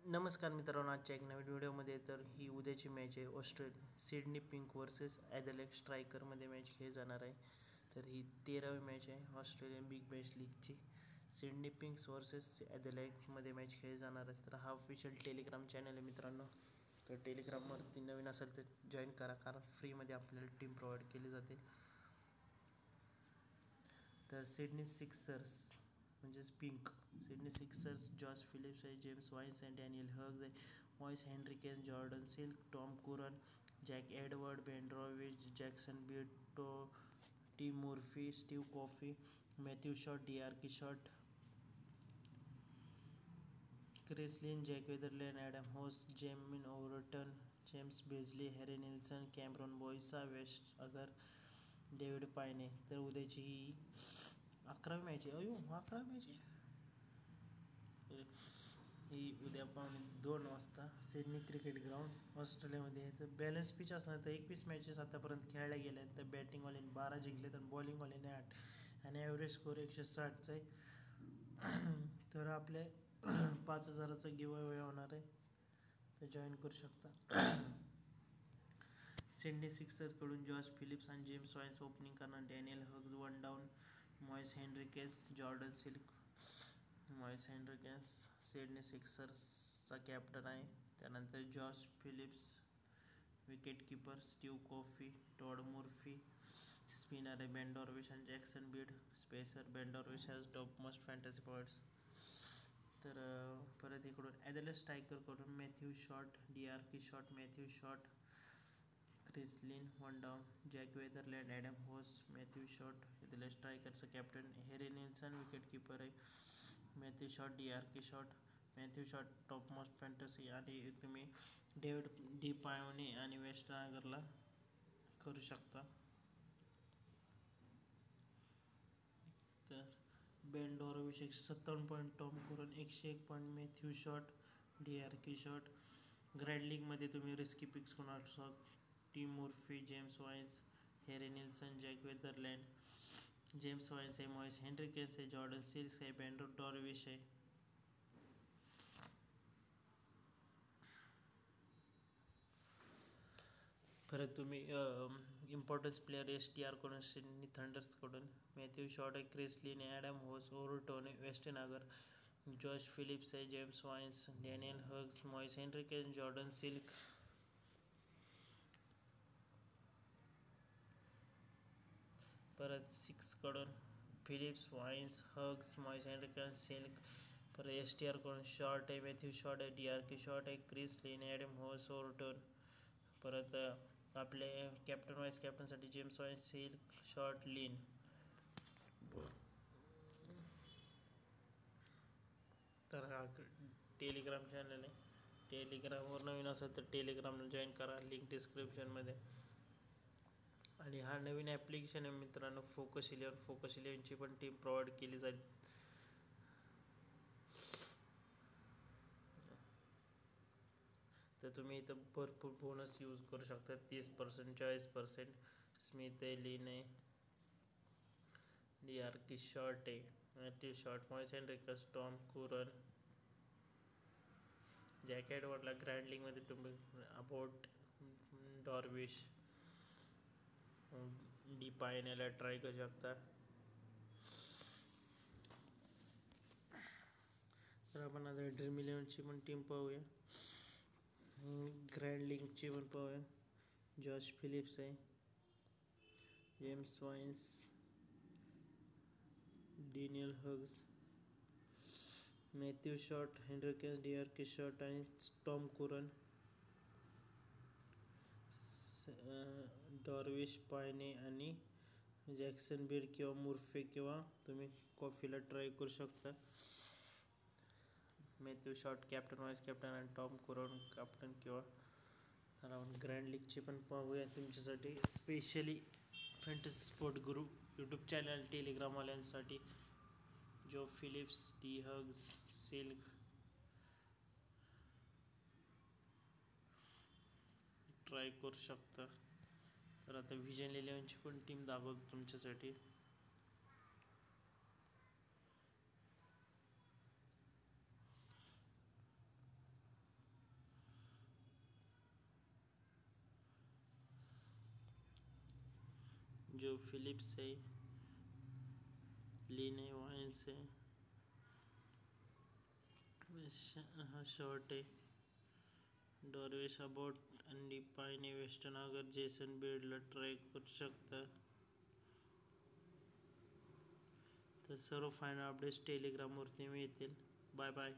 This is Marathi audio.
नमस्कार मित्रांनो, आजच्या एक नवीन व्हिडिओमध्ये तर ही उद्याची मॅच आहे. सिडनी पिंक वर्सेस ॲडलेड स्ट्रायकरमध्ये मॅच खेळली जाणार आहे. तर ही 13वी मॅच आहे ऑस्ट्रेलियन बिग बॅश लीगची. सिडनी पिंक्स वर्सेस ॲडलेडमध्ये मॅच खेळली जाणार आहे. तर हा ऑफिशियल टेलिग्राम चॅनल आहे मित्रांनो. तर टेलिग्रामवरती नवीन असेल तर जॉईन करा, कारण फ्रीमध्ये आपल्याला टीम प्रोव्हाइड केली जाते. तर सिडनी सिक्सर्स म्हणजेच pink, Sydney Sixers Josh Philips आहे, जेम्स वाईन्स आहे, डॅनियल हग्ज आहे, Moises Henriques, Jordan Silk, Tom Curran, Jack Edward, Ben Dwarshuis, Jackson Bird, Tim Murphy, Steve Coffey, Matthew Short, D'Arcy Short, Chris Lynn, Jack Weatherald, Adam Hose, Jamie Overton, James Bazley, Harry Nielsen, Cameron Boyce, Wes Agar, David Payne. तर उद्याची ही 11वी मॅच आहे. 11वी मॅच आहे ही उद्या 2:00 सिडनी क्रिकेट ग्राउंड ऑस्ट्रेलियामध्ये आहे. तर बॅलन्स पिच असणार. तर 21 मॅचेस आतापर्यंत खेळल्या गेल्या आहेत. तर बॅटिंगवाल्याने 12 जिंकले तर बॉलिंगवाल्याने 8 आणि ॲव्हरेज स्कोअर 160चा आहे. तर आपले 5,000चा गिव्ह अवे होणार आहे, तर जॉईन करू शकता. सिडनी सिक्सर्सकडून जॉश फिलिप्स आणि जेम्स वाईन्स ओपनिंग करणार. Daniel Hughes one down, Moises Henriques, Jordan Silk. Moises Henriques Sydney सिक्सर्सचा कॅप्टन आहे. त्यानंतर Josh Phillips wicket keeper, Steve Coffey, Todd Murphy, spinner आहे बेन डॉर्विश आणि Jackson Bird. Pacer Ben Dwarshuis has top most fantasy points. तर परत इकडून ॲडलेड स्ट्रायकरकडून Matthew Short, D'Arcy Short, Matthew Short, Chris Lynn one down, Jack Weatherald, Adam होस, मॅथ्यू शॉट. ॲडलेड स्ट्रायकरचं captain Harry Nielsen wicket keeper आहे. Matthew Short, D'Arcy Short, Matthew Short top most fantasy. आणि तुम्ही डेव्हिड डी पायोने आणि वेस्ट अगरला करू शकता. तर Ben Dwarshuis 157 point, Tom Curran 101 point, Matthew Short, D'Arcy Short. Grand लीगमध्ये तुम्ही रिस्की पिक्स कोण असतात? Tim Murphy, James Vince, Harry Nielsen, Jack Weatherald, James Vince आहे, मॉइस हेनरिकेन्स आहे, जॉर्डन सिल्स आहे, बेन डॉर्विश आहे. परत तुम्ही इम्पॉर्टन्स प्लेअर STR सिडनी थंडर्सकडून मॅथ्यू शॉट आहे, क्रिस लिन आहे, ॲडम होस, ओव्हरटन आहे, वेस्टर्न अगर, जॉश फिलिप्स आहे, James Vince, Daniel Hughes, Moises Henriques, Jordan Silk. परत सिक्सकडून Philippe, Vince, Hughes, Moises Henriques, Silk. परत STRकडून शॉट आहे, मॅथ्यू शॉट आहे, डीआरकी शॉट आहे, Chris Lynn, Adam Hose, Overton. परत आपले कॅप्टन वाईस कॅप्टनसाठी James Vince, Silk, Short, Lynn. तर हा टेलिग्राम चॅनल आहे. टेलिग्रामवर नवीन असेल तर टेलिग्रामला जॉईन करा, लिंक डिस्क्रिप्शनमध्ये. आणि हा नवीन ॲप्लिकेशन आहे मित्रांनो, फोकस 11ची पण टीम प्रोव्हाइड केली जाईल. तर तुम्ही इथं भरपूर बोनस यूज करू शकता. 30%, 40%. स्मिथ आहे, लिन आहे, डीआरकी शॉट आहे, Matthew shot, मॉइस हेनरिकेन्स, Tom Curran, jack एडवर्डला grand लीगमध्ये तुम्ही अबाउट डॉर्विश, डी पायनेला ट्राय करू शकता. तर आपण आता ड्रीम 11ची पण टीम पाहूया, ग्रँड लीगची पण पाहूया. जॉश फिलिप्स आहे, James Vince, Daniel Hughes, Matthew Short, Henriques, D'Arcy Short आणि टॉम कुरन, डॉर्विश, पायने आणि जॅक्सन बीड किंवा मुर्फे किंवा तुम्ही कॉफीला ट्राय करू शकता. Matthew Short captain, vice captain आणि टॉम कुरन कॅप्टन किंवा. तर आपण ग्रँड लीगची पण पाहूया तुमच्यासाठी, specially fantasy sport guru YouTube channel टेलिग्रामवाल्यांसाठी. Josh Philippe, D Hughes, Silk try करू शकता. तर आता व्हिजन 11ची पण टीम दाखवतो तुमच्यासाठी. जो फिलिप्स आहे, लिने वाइन्स आहे, हा शॉर्ट आहे, डॉर्वेश अबाउट आणि पायने वेस्टर्न अगर जेसन बेडला ट्राय करू शकता. तर सर्व फायनल अपडेट्स टेलिग्रामवरती मिळतील. Bye bye.